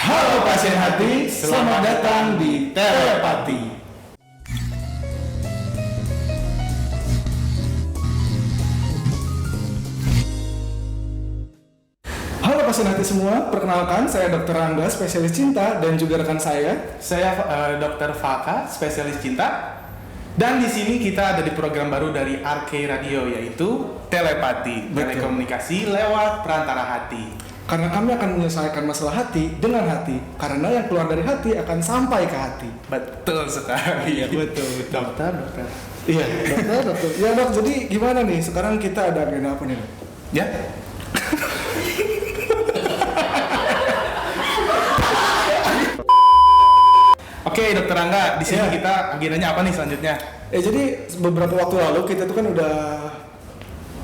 Halo pasien hati, selamat datang di Telepati. Halo pasien hati semua, perkenalkan saya Dr. Rangga, spesialis cinta, dan juga rekan saya Dr. Faka, spesialis cinta. Dan di sini kita ada di program baru dari RK Radio, yaitu Telepati, telekomunikasi lewat perantara hati. Karena kami akan menyelesaikan masalah hati dengan hati, karena yang keluar dari hati akan sampai ke hati. Betul sekali. Iya, betul. Dokter. Iya, dokter. Ya dok, jadi gimana nih? Sekarang kita ada agenda apa nih dok? Ya. Oke, Dokter Angga, di sini kita agendanya apa nih selanjutnya? Jadi beberapa waktu lalu kita tuh kan udah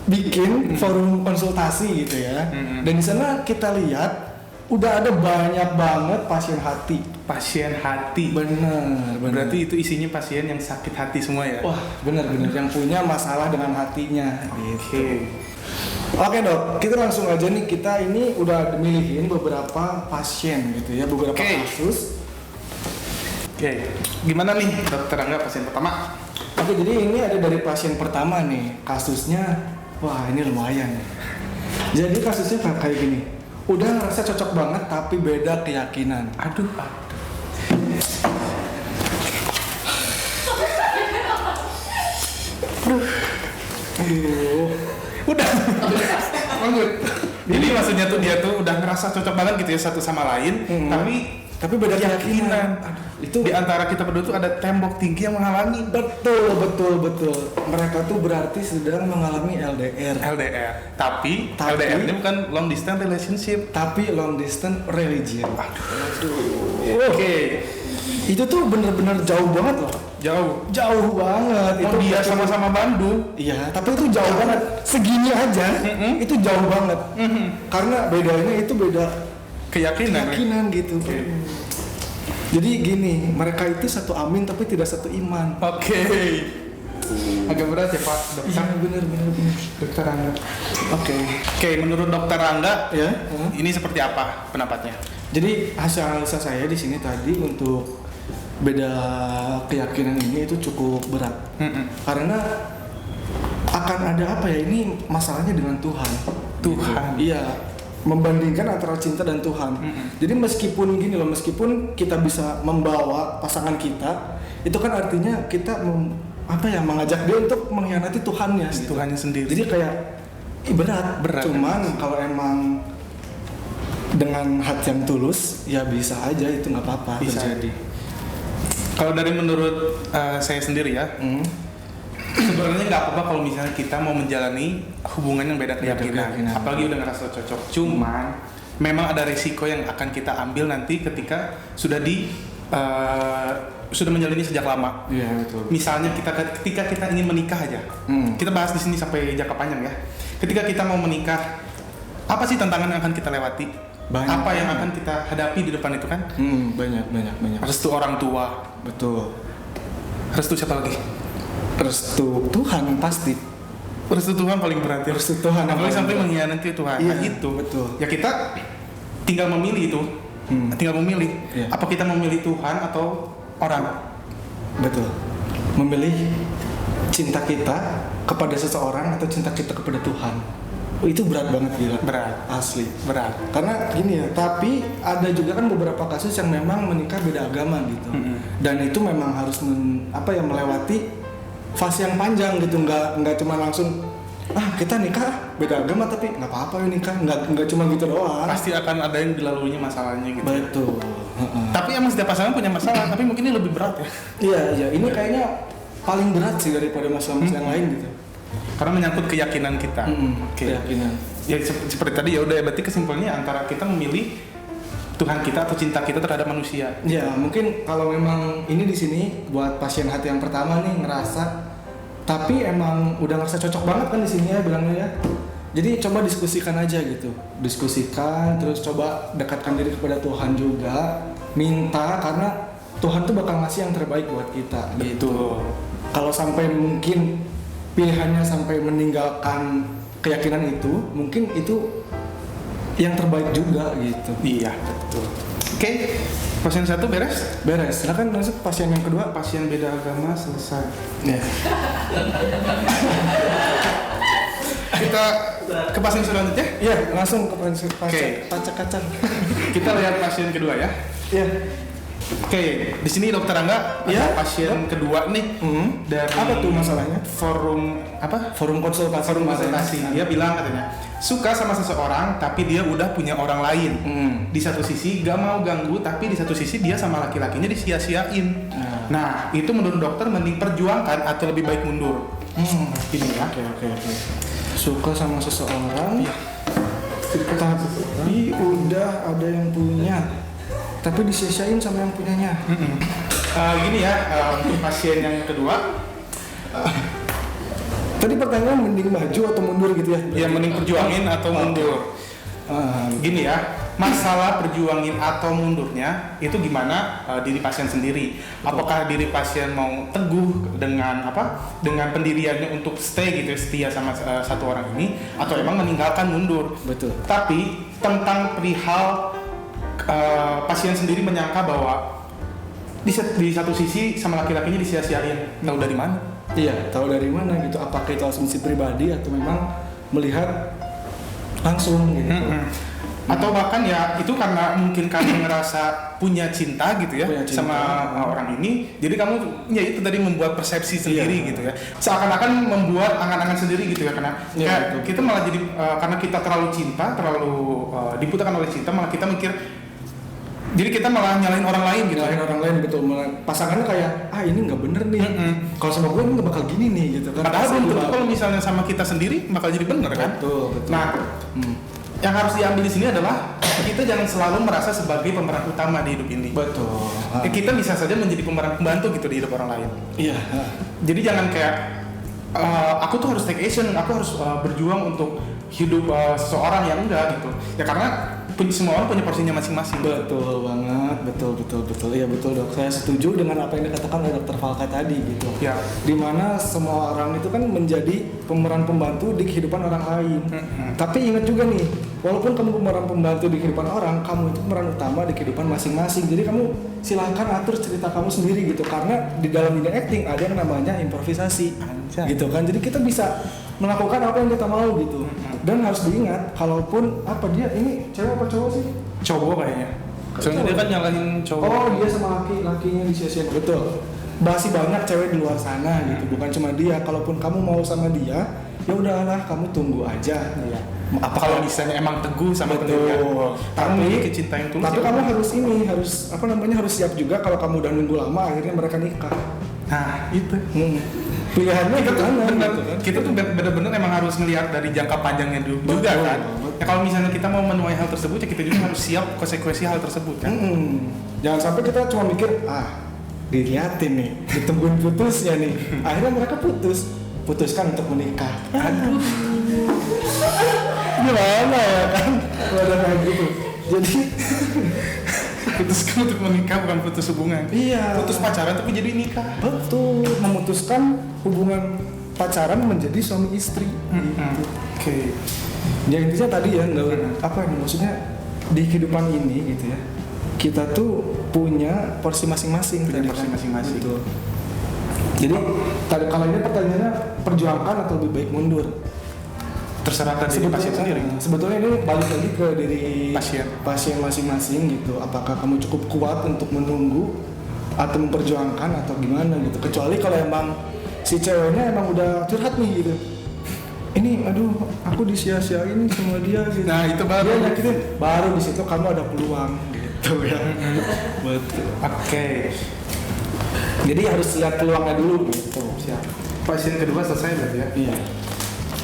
bikin forum konsultasi gitu ya. Dan di sana kita lihat udah ada banyak banget pasien hati. Pasien hati. Bener. Berarti itu isinya pasien yang sakit hati semua ya? Wah, bener yang punya masalah dengan hatinya. Gitu. Oke dok, kita langsung aja nih, kita ini udah milihin beberapa pasien gitu ya, beberapa kasus. Oke, gimana nih Dokter Angga pasien pertama? Oke, jadi ini ada dari pasien pertama nih, kasusnya, wah ini lumayan nih. Jadi kasusnya kayak gini, udah ngerasa cocok banget tapi beda keyakinan. Aduh. Udah. Lanjut. Jadi maksudnya tuh dia tuh udah ngerasa cocok banget gitu ya satu sama lain, tapi beda keyakinan. Itu di antara kita berdua tuh ada tembok tinggi yang menghalangi. Betul. Mereka tuh berarti sedang mengalami LDR. Tapi LDR ini bukan long distance relationship, tapi long distance religion. Oke. Itu tuh bener-bener jauh banget loh. Jauh banget. Itu dia sama-sama Bandung. Iya, tapi itu jauh banget. Segini aja, itu jauh banget. Karena bedanya itu beda keyakinan gitu. Jadi gini, mereka itu satu amin tapi tidak satu iman. Oke. Agak berat ya Pak Dokter. Iya benar. Dokter Angga. Oke, menurut Dokter Angga ya, ini seperti apa pendapatnya? Jadi hasil analisa saya di sini tadi untuk beda keyakinan ini itu cukup berat. Karena akan ada apa ya, ini masalahnya dengan Tuhan. Iya. Membandingkan antara cinta dan Tuhan. Jadi meskipun meskipun kita bisa membawa pasangan kita, itu kan artinya kita mengajak dia untuk mengkhianati Tuhannya. Gitu. Tuhannya sendiri. Jadi kayak berat. Cuman kalau emang dengan hati yang tulus, ya bisa aja, itu nggak apa-apa terjadi. Kalau dari menurut saya sendiri ya. Sebenarnya nggak apa-apa kalau misalnya kita mau menjalani hubungan yang beda keyakinan, apalagi udah ngerasa cocok. Cuman memang ada risiko yang akan kita ambil nanti ketika sudah menjalani sejak lama. Iya betul. Misalnya ketika kita ingin menikah aja, kita bahas di sini sampai jangka panjang ya. Ketika kita mau menikah, apa sih tantangan yang akan kita lewati? Apa yang akan kita hadapi di depan itu kan? Banyak. Restu orang tua. Betul. Restu siapa lagi? Restu Tuhan pasti. Restu Tuhan paling berat ya. Restu Tuhan apalagi sampai mengkhianati Tuhan. Iya, itu betul. Ya kita tinggal memilih itu. Iya. Apa kita memilih Tuhan atau orang? Betul. Memilih cinta kita kepada seseorang atau cinta kita kepada Tuhan. Itu berat banget gila. Berat. Asli. Berat. Karena gini ya, tapi ada juga kan beberapa kasus yang memang menikah beda agama gitu. Dan itu memang harus melewati fase yang panjang gitu, nggak cuma langsung kita nikah beda agama tapi nggak apa-apa ya nikah, nggak cuma gitu doang. Pasti akan ada yang dilaluinya masalahnya gitu. Betul. Tapi emang setiap pasangan punya masalah, tapi mungkin ini lebih berat ya. Iya, ini kayaknya paling berat sih daripada masalah-masalah yang lain gitu. Karena menyangkut keyakinan kita. Keyakinan. Ya seperti tadi ya udah, berarti kesimpulannya antara kita memilih Tuhan kita atau cinta kita terhadap manusia. Ya mungkin kalau memang ini di sini buat pasien hati yang pertama nih ngerasa, tapi emang udah ngerasa cocok banget kan di sini ya bilangnya ya. Jadi coba diskusikan aja gitu, terus coba dekatkan diri kepada Tuhan juga, minta, karena Tuhan tuh bakal ngasih yang terbaik buat kita. Gitu. Kalau sampai mungkin pilihannya sampai meninggalkan keyakinan itu, mungkin itu yang terbaik juga gitu. Iya, betul. Oke, pasien 1 beres? Beres. Silakan masuk pasien yang kedua. Pasien beda agama selesai. Ya. Kita ke pasien selanjutnya. Iya, langsung ke pasien Oke. pacak-kacang. Kita lihat pasien kedua ya. Iya. Oke, di sini Dokter Angga Ya. ada pasien kedua nih dari Apa tuh masalahnya? forum apa? Forum konsultasi. Forum konsultasi. Dia bilang katanya suka sama seseorang tapi dia udah punya orang lain. Di satu sisi gak mau ganggu tapi di satu sisi dia sama laki-lakinya disia-siain. Nah, itu menurut dokter mending perjuangkan atau lebih baik mundur. Ini ya. Oke. Suka sama seseorang, tapi udah ada yang punya, tapi disia-siain sama yang punyanya. Gini ya, untuk pasien yang kedua, Tadi pertanyaan mending maju atau mundur gitu ya? ya mending perjuangin atau mundur. Gini ya, masalah perjuangin atau mundurnya itu gimana diri pasien sendiri. Apakah diri pasien mau teguh dengan dengan pendiriannya untuk stay gitu, setia sama satu orang ini, atau emang meninggalkan mundur. Betul. Tapi tentang perihal pasien sendiri menyangka bahwa di satu sisi sama laki-lakinya disia-siain. Tahu dari mana? Iya, tahu dari mana gitu? Apakah itu asumsi pribadi atau memang melihat langsung gitu? Atau bahkan ya itu karena mungkin kamu ngerasa punya cinta gitu ya Punya cinta. sama orang ini, jadi kamu ya itu tadi membuat persepsi sendiri Iya. gitu ya, seakan-akan membuat angan-angan sendiri gitu ya, karena Iya, kayak betul. kita malah jadi karena kita terlalu cinta, terlalu diputakan oleh cinta, malah kita mikir, jadi kita malah nyalain orang lain gitu. Nyalahin orang lain betul. Pasangannya kayak ini nggak bener nih. Kalau sama gue ini nggak bakal gini nih gitu kan. Padahal Pasti belum tentu bakal- kalau misalnya sama kita sendiri bakal jadi bener kan. Betul. Nah, yang harus diambil di sini adalah kita jangan selalu merasa sebagai pemeran utama di hidup ini. Betul. Kita bisa saja menjadi pemeran pembantu gitu di hidup orang lain. Iya. Jadi jangan kayak aku tuh harus take action, aku harus berjuang untuk hidup seseorang yang enggak gitu. Ya karena semua orang punya porsinya masing-masing. Betul banget, betul. Iya betul dok. Saya setuju dengan apa yang dikatakan oleh Dokter Falka tadi gitu. Ya. Dimana semua orang itu kan menjadi pemeran pembantu di kehidupan orang lain. Tapi ingat juga nih, walaupun kamu pemeran pembantu di kehidupan orang, kamu itu pemeran utama di kehidupan masing-masing. Jadi kamu silahkan atur cerita kamu sendiri gitu. Karena di dalam dunia acting ada yang namanya improvisasi, gitu kan. Jadi kita bisa melakukan apa yang kita mau gitu. Dan harus diingat, kalaupun dia ini cewek apa cowok sih? Cowok kayaknya. Soalnya dia kan nyalahin cowok. Oh, dia sama lakinya disia-siain. Betul. Masih banyak cewek di luar sana gitu, bukan cuma dia. Kalaupun kamu mau sama dia, ya udahlah, kamu tunggu aja. Ya. Apa kalau misalnya emang teguh sama Betul. pendirian, kamu Tapi- memiliki cinta yang tulus. Tapi ya kamu udah. harus siap juga kalau kamu udah nunggu lama, akhirnya mereka nikah. Nah, itu. Pilihannya Kita tuh gimana, bener, gitu kan? kita tuh bener-bener emang harus ngelihat dari jangka panjangnya juga Betul, kan. betul. Ya kalau misalnya kita mau menuai hal tersebut, ya kita juga harus siap konsekuensi hal tersebut kan. Jangan sampai kita cuma mikir, diliatin nih, ditungguin putusnya nih. Akhirnya mereka putuskan untuk menikah. Aduh. Gimana ya kan? Wadah kayak gitu. Jadi Putuskan untuk menikah bukan putus hubungan. iya. Putus pacaran tapi jadi nikah. Betul, memutuskan hubungan pacaran menjadi suami istri. Gitu. Oke. Ya intinya tadi ya, maksudnya di kehidupan ini gitu ya, kita tuh punya porsi masing-masing. Punya tadi porsi kan. masing-masing. Betul. Jadi tadi kalau ini pertanyaannya perjuangkan atau lebih baik mundur? Terserah dari pasien sendiri. Sebetulnya ini balik lagi ke diri Pasien. masing-masing gitu. Apakah kamu cukup kuat untuk menunggu atau memperjuangkan atau gimana gitu. Kecuali kalau emang si ceweknya emang udah curhat nih gitu. Ini aduh aku disia-siain sama dia gitu. Nah, itu baru. Dia nyakitin. Baru di situ kamu ada peluang gitu ya. Betul. Oke. Jadi harus lihat peluangnya dulu gitu. Siap. Pasien kedua selesai berarti ya? Iya.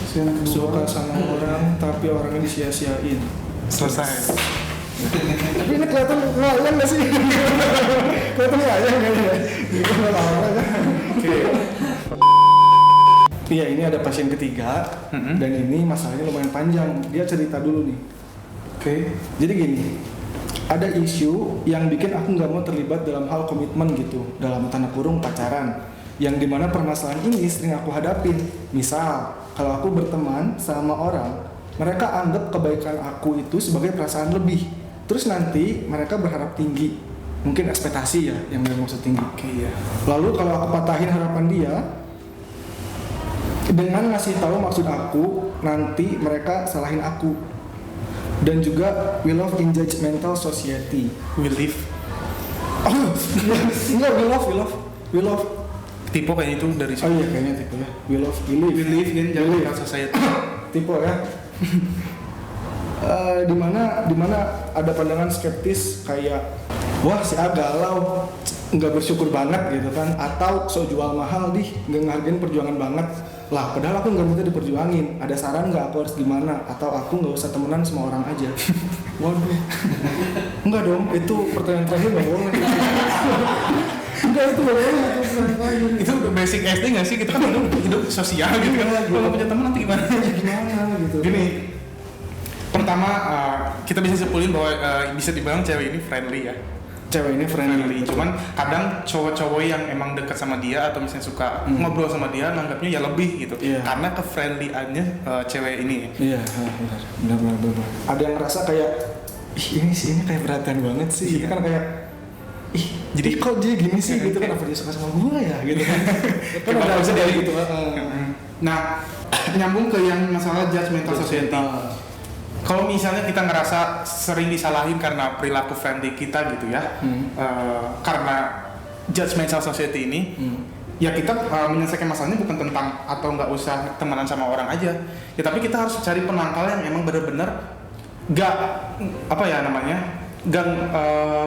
Pasien Suka kedua sama orang tapi orangnya disia-siain. selesai. Tapi ini kelihatan ngayang nggak sih? Kelihatan ngayang nggak ya? Oke. Iya, ini ada pasien ketiga dan ini masalahnya lumayan panjang. Dia cerita dulu nih. Oke. Jadi gini, ada isu yang bikin aku nggak mau terlibat dalam hal komitmen gitu, dalam tanda kurung pacaran. Yang dimana permasalahan ini sering aku hadapin. Misal, kalau aku berteman sama orang, mereka anggap kebaikan aku itu sebagai perasaan lebih. Terus nanti mereka berharap tinggi, mungkin ekspektasi ya yang maksud tinggi. Iya. Lalu kalau aku patahin harapan dia dengan ngasih tahu maksud aku, nanti mereka salahin aku. Dan juga we love in judgmental society. We live. Oh, enggak, we love. Tipe kayaknya itu dari Oh iya kayaknya tipe ya. We live in judgmental society. Tipe ya. Dimana ada pandangan skeptis kayak wah si A galau, nggak bersyukur banget gitu kan, atau so jual mahal nggak ngehargain perjuangan banget lah, padahal aku nggak minta diperjuangin, ada saran nggak aku harus gimana, atau aku nggak usah temenan sama orang aja. Waduh, enggak dong, itu pertanyaan terakhir nggak boleh. Enggak, itu nggak boleh, itu pertanyaan terakhir. Itu udah basic SD nggak sih, kita kan hidup sosial gitu kan, kalau punya teman nanti gimana gitu. Gini, pertama kita bisa simpulin bahwa bisa dibilang cewek ini friendly ya. Cewek ini friendly. Cuman kadang cowok-cowok yang emang dekat sama dia atau misalnya suka ngobrol sama dia nanggapnya ya lebih gitu. Yeah. Karena ke-friendly-annya cewek ini. Iya, benar. Ada yang ngerasa kayak ini kayak perhatian banget sih. Gitu kan kayak jadi kok dia gini sih gitu kan, apa dia suka sama gue ya gitu kan. Kan ada bisa dari gitu. Nah, nyambung ke yang masalah judgmental society. Kalau misalnya kita ngerasa sering disalahin karena perilaku friendly kita gitu ya, karena judgmental society ini, ya kita menyelesaikan masalahnya bukan tentang atau nggak usah temenan sama orang aja, ya tapi kita harus cari penangkal yang emang benar-benar nggak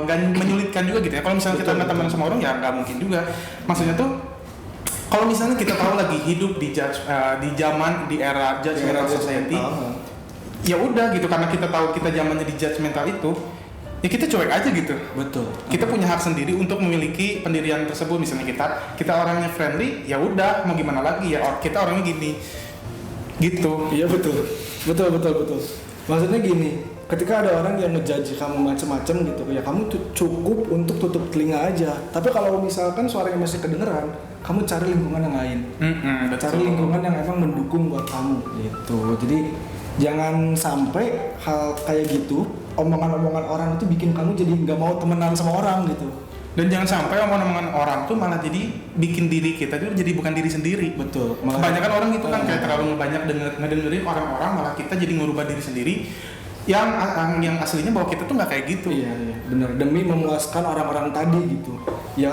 nggak menyulitkan juga gitu ya. Kalau misalnya kita nggak temenan sama orang ya nggak mungkin juga. Maksudnya tuh kalau misalnya kita tahu lagi hidup di era judgmental society. Ya udah gitu, karena kita tahu kita zamannya di judgmental itu, ya kita cuek aja gitu. Betul. Kita punya hak sendiri untuk memiliki pendirian tersebut. Misalnya kita orangnya friendly, ya udah mau gimana lagi ya, kita orangnya gini, gitu. Iya betul. Maksudnya gini, ketika ada orang yang ngejudge kamu macem-macem gitu, ya kamu cukup untuk tutup telinga aja. Tapi kalau misalkan suaranya masih kedengeran, kamu cari lingkungan yang lain. Cari lingkungan yang emang mendukung buat kamu gitu. Jadi jangan sampai hal kayak gitu, omongan-omongan orang itu bikin kamu jadi nggak mau temenan sama orang gitu. Dan jangan sampai omongan-omongan orang tuh malah jadi bikin diri kita itu jadi bukan diri sendiri. Betul. Kebanyakan orang gitu kan kayak terlalu banyak ngedengerin orang-orang, malah kita jadi ngubah diri sendiri yang aslinya bahwa kita tuh nggak kayak gitu. Iya, benar. Demi memuaskan orang-orang tadi gitu. Ya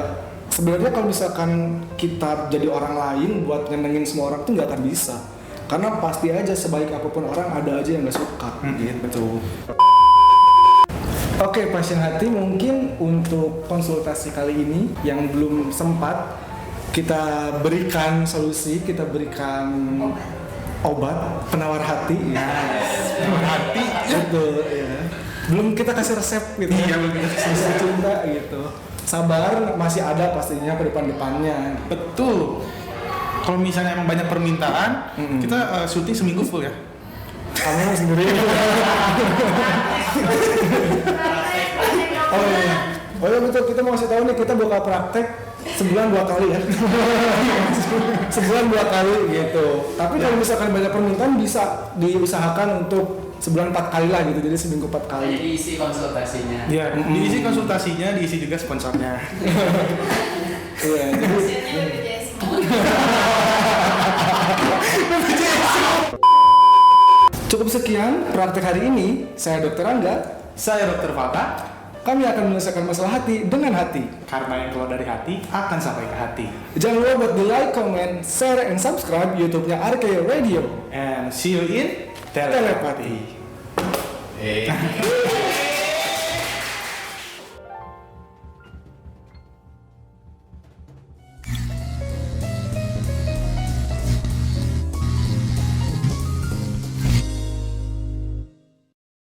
sebenarnya kalau misalkan kita jadi orang lain buat nyenengin semua orang tuh nggak akan bisa. Karena pasti aja sebaik apapun orang ada aja yang nggak suka. Gitu. Oke, pasien hati, mungkin untuk konsultasi kali ini yang belum sempat kita berikan solusi, kita berikan obat penawar hati. Penawar hati. Betul, ya. Belum kita kasih resep gitu. Iya, belum kita kasih resep cinta gitu. Sabar, masih ada pastinya ke depan-depannya. Betul. Kalau misalnya emang banyak permintaan, kita syuting seminggu full ya. Kamu sendiri. Oh iya betul, kita mau kasih tahu nih, kita bakal praktek sebulan 2 kali ya. Sebulan 2 kali gitu. Tapi kalau misalkan banyak permintaan bisa diusahakan untuk sebulan 4 kali lah gitu, jadi seminggu 4 kali. Jadi diisi konsultasinya. Iya, diisi konsultasinya, diisi juga sponsornya. Iya, jadi cukup sekian praktek hari ini. Saya Dr. Angga. Saya Dr. Fata. Kami akan menyelesaikan masalah hati dengan hati. Karena yang keluar dari hati akan sampai ke hati. Jangan lupa buat di like, comment, share, and subscribe YouTube-nya RK Radio. And see you in Telepathy.